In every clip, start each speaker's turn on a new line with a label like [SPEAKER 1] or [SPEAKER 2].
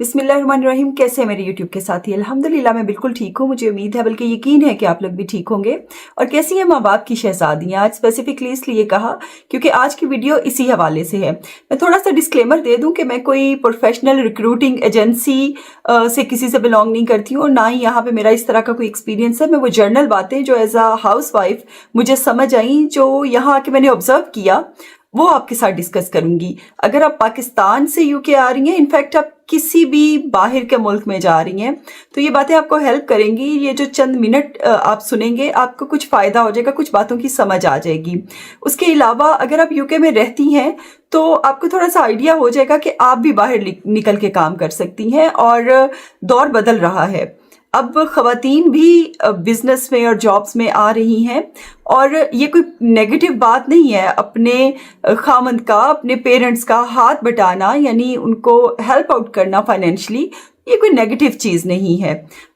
[SPEAKER 1] बिस्मिल्लाहिर्रहमानिर्रहीम। कैसे हैं मेरे यूट्यूब के साथी? अल्हम्दुलिल्लाह मैं बिल्कुल ठीक हूँ। मुझे उम्मीद है, बल्कि यकीन है कि आप लोग भी ठीक होंगे। और कैसी हैं माँ बाप की शहजादियाँ? आज स्पेसिफिकली इसलिए कहा क्योंकि आज की वीडियो इसी हवाले से है। मैं थोड़ा सा डिस्क्लेमर दे दूँ कि मैं कोई प्रोफेशनल रिक्रूटिंग एजेंसी से किसी से बिलोंग नहीं करती हूँ, और ना ही यहाँ पे मेरा इस तरह का कोई एक्सपीरियंस है। मैं वो जर्नल बातें जो एज अ हाउस वाइफ मुझे समझ आई, जो यहाँ आके मैंने ऑब्जर्व किया, वो आपके साथ डिस्कस करूंगी। अगर आप पाकिस्तान से यूके आ रही हैं, इनफैक्ट आप किसी भी बाहर के मुल्क में जा रही हैं, तो ये बातें आपको हेल्प करेंगी। ये जो चंद मिनट आप सुनेंगे, आपको कुछ फ़ायदा हो जाएगा, कुछ बातों की समझ आ जाएगी। उसके अलावा अगर आप यूके में रहती हैं तो आपको थोड़ा सा आइडिया हो जाएगा कि आप भी बाहर निकल के काम कर सकती हैं। और दौर बदल रहा है, अब ख़वातीन भी बिजनेस में और जॉब्स में आ रही हैं। और ये कोई नेगेटिव बात नहीं है। अपने खामंद का, अपने पेरेंट्स का हाथ बटाना, यानी उनको हेल्प आउट करना फाइनेंशियली, ये कोई नेगेटिव चीज़ नहीं है।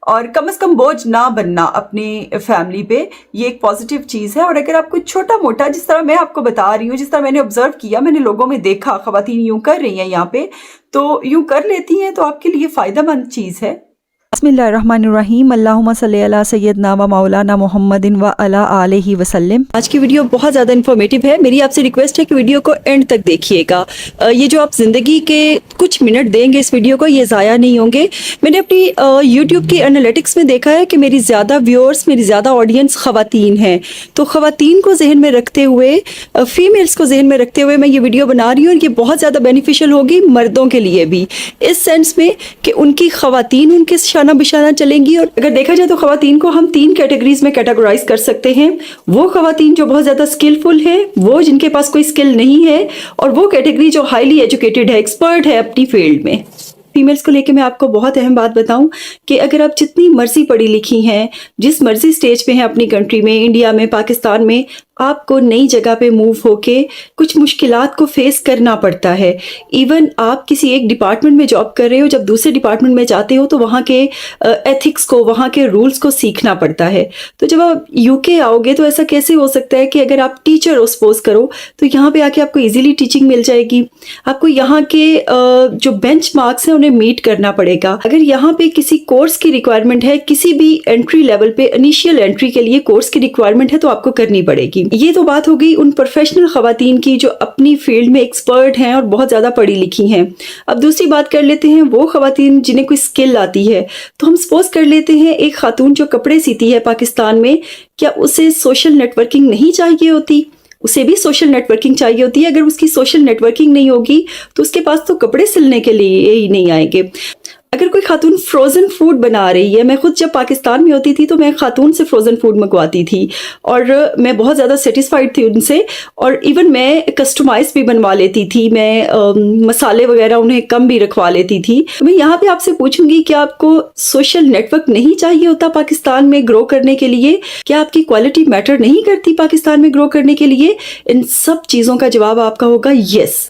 [SPEAKER 1] और कम से कम बोझ ना बनना अपनी फैमिली पे, ये एक पॉजिटिव चीज़ है। और अगर आप कुछ छोटा मोटा, जिस तरह मैं आपको बता रही हूँ, जिस तरह मैंने ऑब्जर्व किया, मैंने लोगों में देखा, ख़वातीन यूँ कर रही हैं यहाँ पे, तो यूँ कर लेती हैं, तो आपके लिए फ़ायदेमंद चीज़ है। बिस्मिल्लाहिर्रहमानिर्रहीम। अल्लाहुम्मा सल्ली अला सय्यदना व मौलाना मुहम्मदिन व अला आलिहि वसल्लम। आज की वीडियो बहुत ज़्यादा इन्फॉर्मेटिव है। मेरी आपसे रिक्वेस्ट है कि वीडियो को एंड तक देखिएगा। ये जो आप ज़िंदगी के कुछ मिनट देंगे इस वीडियो को, ये ज़ाया नहीं होंगे। मैंने अपनी यूट्यूब की एनालिटिक्स में देखा है कि मेरी ज़्यादा व्यूअर्स, मेरी ज़्यादा ऑडियंस ख़वातीन हैं। तो ख़वातीन को जहन में रखते हुए, फ़ीमेल्स को जहन में रखते हुए मैं ये वीडियो बना रही हूँ। और ये बहुत ज़्यादा बेनिफिशियल होगी मर्दों के लिए भी, इस सेंस में कि उनकी ख़वातीन उनके शाना बिशाना चलेंगी। और अगर देखा जाए तो ख़वातीन को हम 3 कैटेगरीज में कैटेगराइज कर सकते हैं। वो ख़वातीन जो बहुत ज़्यादा स्किलफुल है, वो जिनके पास कोई स्किल नहीं है, और वो कैटेगरी जो हाईली एजुकेटेड है, एक्सपर्ट है अपनी फील्ड में। फीमेल्स को लेके मैं आपको बहुत अहम बात बताऊं कि अगर आप जितनी मर्जी पढ़ी लिखी हैं, जिस मर्जी स्टेज पे हैं अपनी कंट्री में, इंडिया में, पाकिस्तान में, आपको नई जगह पे मूव होके कुछ मुश्किलात को फेस करना पड़ता है। इवन आप किसी एक डिपार्टमेंट में जॉब कर रहे हो, जब दूसरे डिपार्टमेंट में जाते हो तो वहाँ के एथिक्स को, वहाँ के रूल्स को सीखना पड़ता है। तो जब आप यूके आओगे तो ऐसा कैसे हो सकता है कि अगर आप टीचर हो सपोज करो, तो यहाँ पे आके आपको इजीली टीचिंग मिल जाएगी। आपको यहाँ के जो बेंचमार्क्स हैं उन्हें मीट करना पड़ेगा। अगर यहाँ पे किसी कोर्स की रिक्वायरमेंट है, किसी भी एंट्री लेवल पे इनिशियल एंट्री के लिए कोर्स की रिक्वायरमेंट है, तो आपको करनी पड़ेगी। ये तो बात हो गई उन प्रोफेशनल ख़वातीन की जो अपनी फील्ड में एक्सपर्ट हैं और बहुत ज़्यादा पढ़ी लिखी हैं। अब दूसरी बात कर लेते हैं वो ख़वातीन जिन्हें कोई स्किल आती है। तो हम सपोज कर लेते हैं एक खातून जो कपड़े सीती है पाकिस्तान में, क्या उसे सोशल नेटवर्किंग नहीं चाहिए होती? उसे भी सोशल नेटवर्किंग चाहिए होती है। अगर उसकी सोशल नेटवर्किंग नहीं होगी तो उसके पास तो कपड़े सिलने के लिए ही नहीं आएंगे। अगर कोई खातून फ्रोज़न फूड बना रही है, मैं खुद जब पाकिस्तान में होती थी तो मैं खातून से फ्रोज़न फूड मंगवाती थी और मैं बहुत ज़्यादा सेटिस्फाइड थी उनसे। और इवन मैं कस्टमाइज भी बनवा लेती थी, मैं मसाले वगैरह उन्हें कम भी रखवा लेती थी। मैं यहाँ पे आपसे पूछूंगी कि आपको सोशल नेटवर्क नहीं चाहिए होता पाकिस्तान में ग्रो करने के लिए? क्या आपकी क्वालिटी मैटर नहीं करती पाकिस्तान में ग्रो करने के लिए? इन सब चीज़ों का जवाब आपका होगा येस।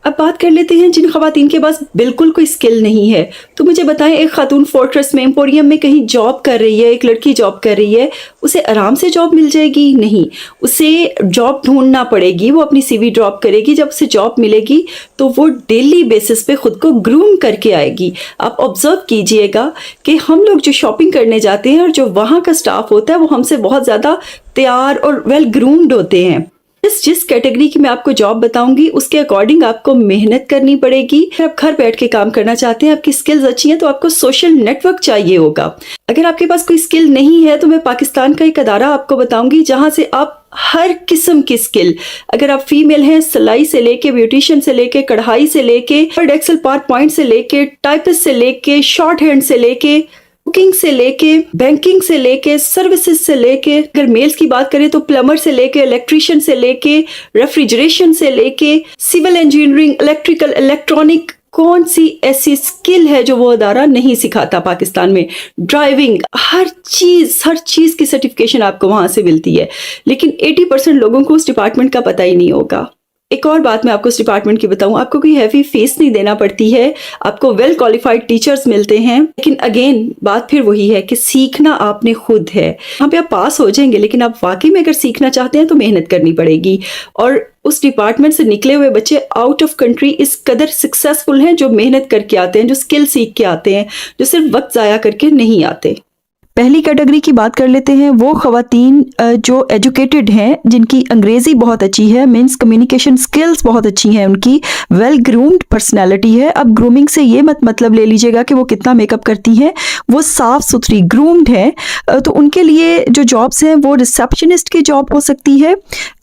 [SPEAKER 1] अब बात कर लेते हैं जिन ख़वातीन के पास बिल्कुल कोई स्किल नहीं है। तो मुझे बताएं, एक खातून फोर्ट्रेस में, एम्पोरियम में कहीं जॉब कर रही है, एक लड़की जॉब कर रही है, उसे आराम से जॉब मिल जाएगी? नहीं, उसे जॉब ढूंढना पड़ेगी। वो अपनी सीवी ड्रॉप करेगी, जब उसे जॉब मिलेगी तो वो डेली बेसिस पे खुद को ग्रूम करके आएगी। आप ऑब्जर्व कीजिएगा कि हम लोग जो शॉपिंग करने जाते हैं और जो वहाँ का स्टाफ होता है, वो हमसे बहुत ज़्यादा तैयार और वेल ग्रूम्ड होते हैं। जिस कैटेगरी की मैं आपको जॉब बताऊंगी उसके अकॉर्डिंग आपको मेहनत करनी पड़ेगी। अगर आप घर बैठ के काम करना चाहते हैं, आपकी स्किल्स अच्छी हैं, तो आपको सोशल नेटवर्क चाहिए होगा। अगर आपके पास कोई स्किल नहीं है तो मैं पाकिस्तान का एक अदारा आपको बताऊंगी जहां से आप हर किस्म की स्किल, अगर आप फीमेल हैं, सिलाई से लेके, ब्यूटिशियन से लेके, कढ़ाई से लेके, वर्ड, एक्सेल, पावरपॉइंट से लेके, टाइपिस्ट से लेके, शॉर्ट हैंड से लेके, कुकिंग से लेके, बैंकिंग से लेके, सर्विसेज से लेके, अगर मेल्स की बात करें तो प्लम्बर से लेके, इलेक्ट्रिशियन से लेके, रेफ्रिजरेशन से लेके, सिविल इंजीनियरिंग, इलेक्ट्रिकल, इलेक्ट्रॉनिक, कौन सी ऐसी स्किल है जो वो अदारा नहीं सिखाता पाकिस्तान में? ड्राइविंग, हर चीज़ की सर्टिफिकेशन आपको वहाँ से मिलती है। लेकिन 80% लोगों को उस डिपार्टमेंट का पता ही नहीं होगा। एक और बात मैं आपको इस डिपार्टमेंट की बताऊं, आपको कोई हैवी फीस नहीं देना पड़ती है, आपको वेल क्वालिफाइड टीचर्स मिलते हैं। लेकिन अगेन बात फिर वही है कि सीखना आपने खुद है। यहाँ पे आप पास हो जाएंगे, लेकिन आप वाकई में अगर सीखना चाहते हैं तो मेहनत करनी पड़ेगी। और उस डिपार्टमेंट से निकले हुए बच्चे आउट ऑफ कंट्री इस कदर सक्सेसफुल हैं, जो मेहनत करके आते हैं, जो स्किल सीख के आते हैं, जो सिर्फ वक्त ज़ाया करके नहीं आते। पहली कैटेगरी की बात कर लेते हैं, वो ख़वातीन जो एजुकेटेड हैं, जिनकी अंग्रेज़ी बहुत अच्छी है, मीन्स कम्युनिकेशन स्किल्स बहुत अच्छी हैं, उनकी वेल ग्रूम्ड पर्सनैलिटी है। अब ग्रूमिंग से ये मतलब ले लीजिएगा कि वो कितना मेकअप करती हैं, वो साफ़ सुथरी ग्रूम्ड है। तो उनके लिए जो जॉब्स हैं वो रिसेप्शनिस्ट की जॉब हो सकती है,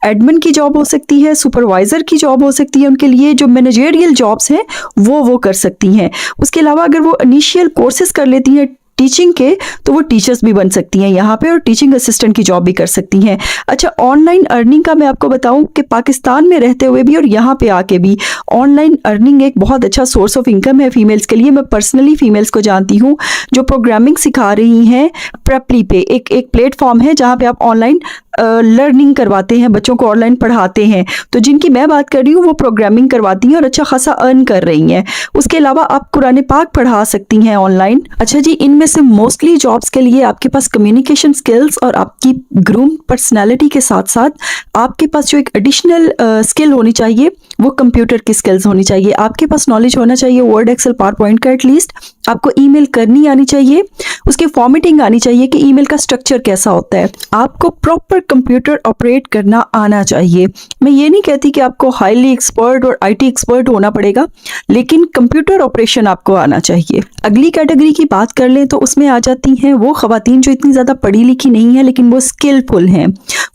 [SPEAKER 1] एडमिन की जॉब हो सकती है, सुपरवाइज़र की जॉब हो सकती है। उनके लिए जो मैनेजरियल जॉब्स हैं वो कर सकती हैं। उसके अलावा अगर वो इनिशियल कोर्सेज कर लेती हैं टीचिंग के, तो वो टीचर्स भी बन सकती हैं यहाँ पे, और टीचिंग असिस्टेंट की जॉब भी कर सकती हैं। अच्छा, ऑनलाइन अर्निंग का मैं आपको बताऊं कि पाकिस्तान में रहते हुए भी और यहाँ पे आके भी ऑनलाइन अर्निंग एक बहुत अच्छा सोर्स ऑफ इनकम है फीमेल्स के लिए। मैं पर्सनली फीमेल्स को जानती हूँ जो प्रोग्रामिंग सिखा रही हैं प्रेपली पे। एक प्लेटफॉर्म है जहाँ पे आप ऑनलाइन लर्निंग करवाते हैं, बच्चों को ऑनलाइन पढ़ाते हैं। तो जिनकी मैं बात कर रही हूँ वो प्रोग्रामिंग करवाती हैं और अच्छा खासा अर्न कर रही हैं। उसके अलावा आप कुरान पाक पढ़ा सकती हैं ऑनलाइन। अच्छा जी, इनमें से मोस्टली जॉब्स के लिए आपके पास कम्युनिकेशन स्किल्स और आपकी ग्रूम पर्सनैलिटी के साथ साथ आपके पास जो एक एडिशनल स्किल होनी चाहिए वो कंप्यूटर की स्किल्स होनी चाहिए। आपके पास नॉलेज होना चाहिए वर्ड, एक्सेल, पावर पॉइंट का एटलीस्ट। आपको ईमेल करनी आनी चाहिए, उसकी फॉर्मेटिंग आनी चाहिए कि ईमेल का स्ट्रक्चर कैसा होता है। आपको प्रॉपर कंप्यूटर ऑपरेट करना आना चाहिए। मैं ये नहीं कहती कि आपको हाईली एक्सपर्ट और आईटी एक्सपर्ट होना पड़ेगा, लेकिन कंप्यूटर ऑपरेशन आपको आना चाहिए। अगली कैटेगरी की बात कर लें तो उसमें आ जाती हैं वो ख़वातीन जो इतनी ज़्यादा पढ़ी लिखी नहीं है लेकिन वो स्किलफुल हैं।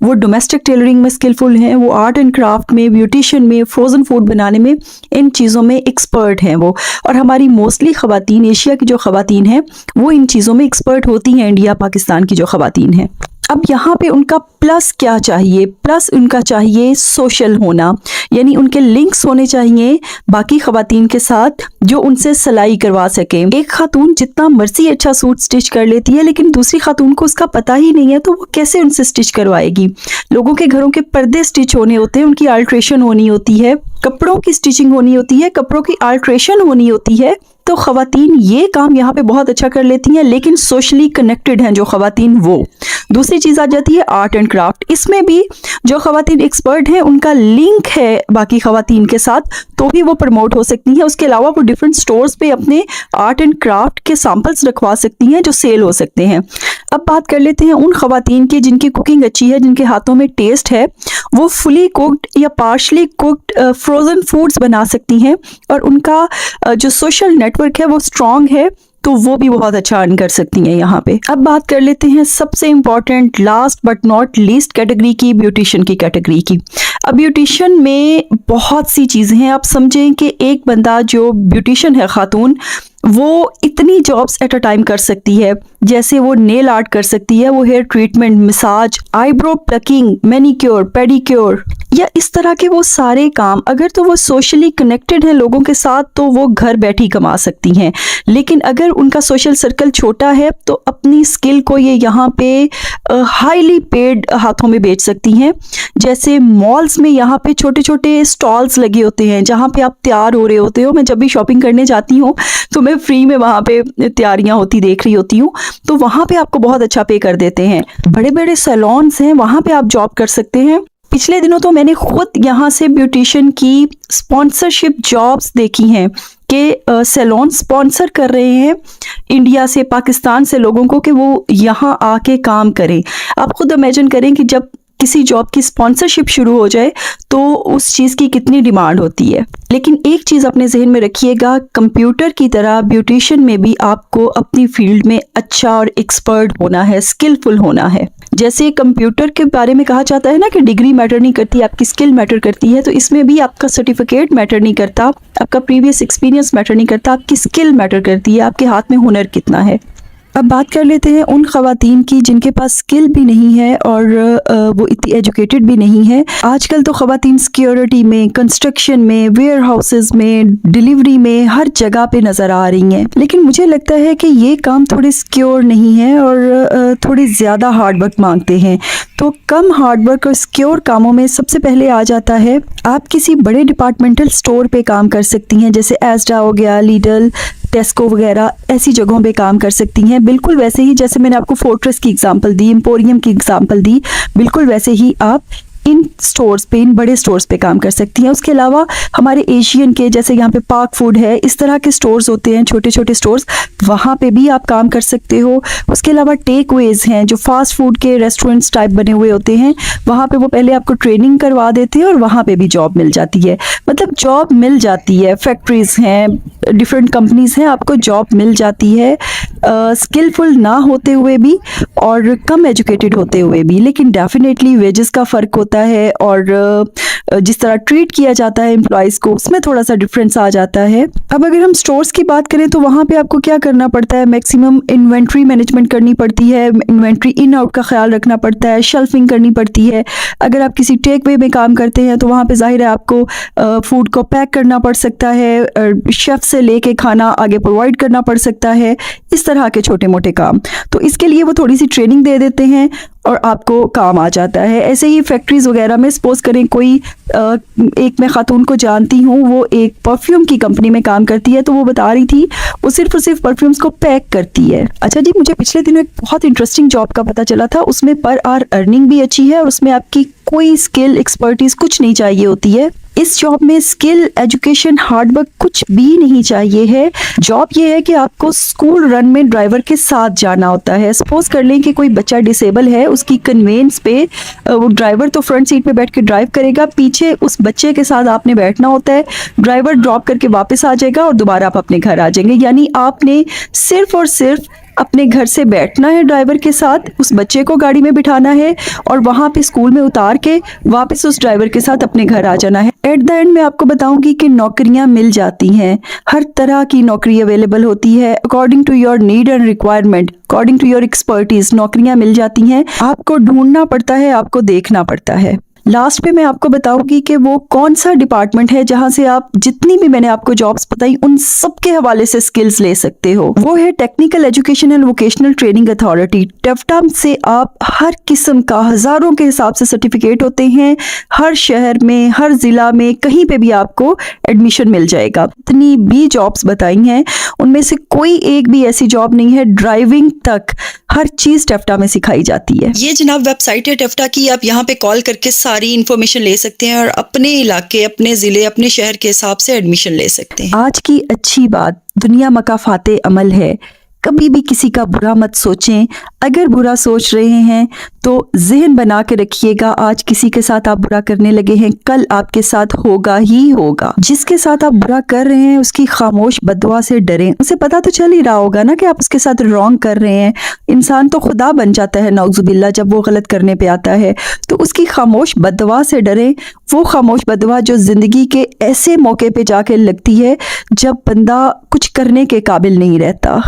[SPEAKER 1] वो डोमेस्टिक टेलरिंग में स्किलफुल हैं, वो आर्ट एंड क्राफ्ट में, ब्यूटिशियन में, फ्रोज़न फूड बनाने में, इन चीज़ों में एक्सपर्ट हैं वो। और हमारी मोस्टली ख़वातीन, एशिया की जो ख़वातीन हैं वो इन चीज़ों में एक्सपर्ट होती हैं, इंडिया पाकिस्तान की जो ख़वातीन हैं। अब यहाँ पे उनका प्लस क्या चाहिए? प्लस उनका चाहिए सोशल होना, यानी उनके लिंक्स होने चाहिए बाकी ख़वातीन के साथ जो उनसे सिलाई करवा सके। एक खातून जितना मर्जी अच्छा सूट स्टिच कर लेती है लेकिन दूसरी खातून को उसका पता ही नहीं है तो वो कैसे उनसे स्टिच करवाएगी? लोगों के घरों के पर्दे स्टिच होने होते हैं, उनकी अल्ट्रेशन होनी होती है, कपड़ों की स्टिचिंग होनी होती है, कपड़ों की अल्ट्रेशन होनी होती है। तो ख़वातीन ये काम यहाँ पे बहुत अच्छा कर लेती हैं, लेकिन सोशली कनेक्टेड हैं जो ख़वातीन वो। दूसरी चीज़ आ जाती है आर्ट एंड क्राफ्ट। इसमें भी जो ख़वातीन एक्सपर्ट हैं उनका लिंक है बाकी ख़वातीन के साथ, तो भी वो प्रमोट हो सकती हैं। उसके अलावा वो डिफरेंट स्टोर्स पे अपने आर्ट एंड क्राफ्ट के सैंपल्स रखवा सकती हैं जो सेल हो सकते हैं। अब बात कर लेते हैं उन ख़वातीन की जिनकी कुकिंग अच्छी है, जिनके हाथों में टेस्ट है। वो फुली कुक्ड या पार्शली कुक्ड फ्रोज़न फूड्स बना सकती हैं और उनका जो सोशल नेटवर्क है वो स्ट्रॉन्ग है, तो वो भी बहुत अच्छा अर्न कर सकती हैं यहाँ पे। अब बात कर लेते हैं सबसे important, last but not least category की, ब्यूटिशियन की कैटेगरी की। अब ब्यूटिशियन में बहुत सी चीज़ें हैं। आप समझें कि एक बंदा जो ब्यूटिशियन है, खातून, वो इतनी जॉब्स एट अ टाइम कर सकती है। जैसे वो नेल आर्ट कर सकती है, वो hair treatment, massage, eyebrow plucking, manicure, pedicure, या इस तरह के वो सारे काम। अगर तो वो सोशली कनेक्टेड है लोगों के साथ तो वो घर बैठी कमा सकती हैं, लेकिन अगर उनका सोशल सर्कल छोटा है तो अपनी स्किल को ये यहाँ पे हाईली पेड हाथों में बेच सकती हैं। जैसे मॉल्स में यहाँ पे छोटे छोटे स्टॉल्स लगे होते हैं जहाँ पे आप तैयार हो रहे होते हो। मैं जब भी शॉपिंग करने जाती हूँ तो मैं फ्री में वहाँ पे तैयारियाँ होती देख रही होती हूँ, तो वहाँ पे आपको बहुत अच्छा पे कर देते हैं। बड़े बड़े सैलून्स हैं, वहाँ पे आप जॉब कर सकते हैं। पिछले दिनों तो मैंने खुद यहाँ से ब्यूटिशियन की स्पॉन्सरशिप जॉब्स देखी हैं कि सैलून स्पॉन्सर कर रहे हैं इंडिया से, पाकिस्तान से लोगों को कि वो यहाँ आके काम करें। आप खुद इमेजिन करें कि जब किसी जॉब की स्पॉन्सरशिप शुरू हो जाए तो उस चीज़ की कितनी डिमांड होती है। लेकिन एक चीज़ अपने जहन में रखिएगा, कंप्यूटर की तरह ब्यूटिशियन में भी आपको अपनी फील्ड में अच्छा और एक्सपर्ट होना है, स्किलफुल होना है। जैसे कंप्यूटर के बारे में कहा जाता है ना कि डिग्री मैटर नहीं करती, आपकी स्किल मैटर करती है, तो इसमें भी आपका सर्टिफिकेट मैटर नहीं करता, आपका प्रीवियस एक्सपीरियंस मैटर नहीं करता, आपकी स्किल मैटर करती है, आपके हाथ में हुनर कितना है। अब बात कर लेते हैं उन ख़वातीन की जिनके पास स्किल भी नहीं है और वो इतनी एजुकेटेड भी नहीं है। आजकल तो ख़वातीन सिक्योरिटी में, कंस्ट्रक्शन में, वेयर हाउसेस में, डिलीवरी में, हर जगह पे नज़र आ रही हैं। लेकिन मुझे लगता है कि ये काम थोड़े सिक्योर नहीं है और थोड़ी ज़्यादा हार्डवर्क मांगते हैं। तो कम हार्डवर्क और सिक्योर कामों में सबसे पहले आ जाता है आप किसी बड़े डिपार्टमेंटल स्टोर पे काम कर सकती हैं, जैसे एस्डा हो गया, लीडल, टेस्को वगैरह, ऐसी जगहों पे काम कर सकती हैं। बिल्कुल वैसे ही जैसे मैंने आपको फोर्ट्रेस की एग्जांपल दी, एम्पोरियम की एग्जांपल दी, बिल्कुल वैसे ही आप इन स्टोर्स पे, इन बड़े स्टोर्स पे काम कर सकती हैं। उसके अलावा हमारे एशियन के, जैसे यहाँ पे पार्क फूड है, इस तरह के स्टोर्स होते हैं, छोटे छोटे स्टोर्स, वहाँ पे भी आप काम कर सकते हो। उसके अलावा टेक वेज हैं, जो फास्ट फूड के रेस्टोरेंट्स टाइप बने हुए होते हैं, वहाँ पे वो पहले आपको ट्रेनिंग करवा देते हैं और वहाँ पे भी जॉब मिल जाती है। मतलब जॉब मिल जाती है। फैक्ट्रीज हैं, डिफरेंट कंपनीज हैं, आपको जॉब मिल जाती है, स्किलफुल ना होते हुए भी और कम एजुकेटेड होते हुए भी। लेकिन डेफिनेटली वेजेस का फ़र्क होता है और जिस तरह ट्रीट किया जाता है एम्प्लॉयज़ को, उसमें थोड़ा सा डिफरेंस आ जाता है। अब अगर हम स्टोर्स की बात करें तो वहाँ पे आपको क्या करना पड़ता है, मैक्सिमम इन्वेंट्री मैनेजमेंट करनी पड़ती है, इन्वेंट्री इन आउट का ख्याल रखना पड़ता है, शेल्फिंग करनी पड़ती है। अगर आप किसी टेक वे में काम करते हैं तो वहाँ पे जाहिर है आपको फूड को पैक करना पड़ सकता है, शेफ़ से लेके खाना आगे प्रोवाइड करना पड़ सकता है, इस तरह के छोटे मोटे काम। तो इसके लिए वो थोड़ी सी ट्रेनिंग दे देते हैं और आपको काम आ जाता है। ऐसे ही फैक्ट्रीज़ वगैरह में सपोज़ करें कोई एक मैं ख़ातून को जानती हूँ, वो एक परफ्यूम की कंपनी में काम करती है, तो वो बता रही थी वो सिर्फ और सिर्फ परफ्यूम्स को पैक करती है। अच्छा जी, मुझे पिछले दिनों एक बहुत इंटरेस्टिंग जॉब का पता चला था। उसमें पर आवर अर्निंग भी अच्छी है और उसमें आपकी कोई स्किल, एक्सपर्टीज़ कुछ नहीं चाहिए होती है। इस जॉब में स्किल, एजुकेशन, हार्डवर्क कुछ भी नहीं चाहिए है। जॉब ये है कि आपको स्कूल रन में ड्राइवर के साथ जाना होता है। सपोज कर लें कि कोई बच्चा डिसेबल है, उसकी कन्वेंस पे वो ड्राइवर तो फ्रंट सीट पे बैठ के ड्राइव करेगा, पीछे उस बच्चे के साथ आपने बैठना होता है। ड्राइवर ड्रॉप करके वापस आ जाएगा और दोबारा आप अपने घर आ जाएंगे। यानी आपने सिर्फ और सिर्फ अपने घर से बैठना है ड्राइवर के साथ, उस बच्चे को गाड़ी में बिठाना है और वहाँ पे स्कूल में उतार के वापस उस ड्राइवर के साथ अपने घर आ जाना है। एट द एंड मैं आपको बताऊंगी कि नौकरियां मिल जाती हैं, हर तरह की नौकरी अवेलेबल होती है। According to your need and requirement, according to your expertise नौकरियां मिल जाती हैं। आपको ढूंढना पड़ता है, आपको देखना पड़ता है। लास्ट पे मैं आपको बताऊंगी कि वो कौन सा डिपार्टमेंट है जहां से आप जितनी भी मैंने आपको जॉब्स बताई उन सब के हवाले से स्किल्स ले सकते हो। वो है technical education and vocational training authority. Taffeta से आप हर किस्म का हजारों के हिसाब से सर्टिफिकेट होते हैं, हर शहर में, हर जिला में, कहीं पे भी आपको एडमिशन मिल जाएगा। इतनी भी जॉब्स बताई हैं उनमें से कोई एक भी ऐसी जॉब नहीं है, ड्राइविंग तक हर चीज टेफ्टा में सिखाई जाती है। ये जनाब वेबसाइट है टेफ्टा की, आप यहाँ पे कॉल करके सारी इन्फॉर्मेशन ले सकते हैं और अपने इलाके, अपने ज़िले, अपने शहर के हिसाब से एडमिशन ले सकते हैं। आज की अच्छी बात, दुनिया मकाफाते अमल है। कभी भी किसी का बुरा मत सोचें। अगर बुरा सोच रहे हैं तो जहन बना के रखिएगा, आज किसी के साथ आप बुरा करने लगे हैं, कल आपके साथ होगा ही होगा। जिसके साथ आप बुरा कर रहे हैं उसकी खामोश बददुआ से डरें। उसे पता तो चल ही रहा होगा ना कि आप उसके साथ रॉन्ग कर रहे हैं। इंसान तो खुदा बन जाता है नौजुबिल्ला जब वो गलत करने पे आता है। तो उसकी खामोश बददुआ से डरें। वो खामोश बददुआ जो जिंदगी के ऐसे मौके पे जाके लगती है जब बंदा कुछ करने के काबिल नहीं रहता।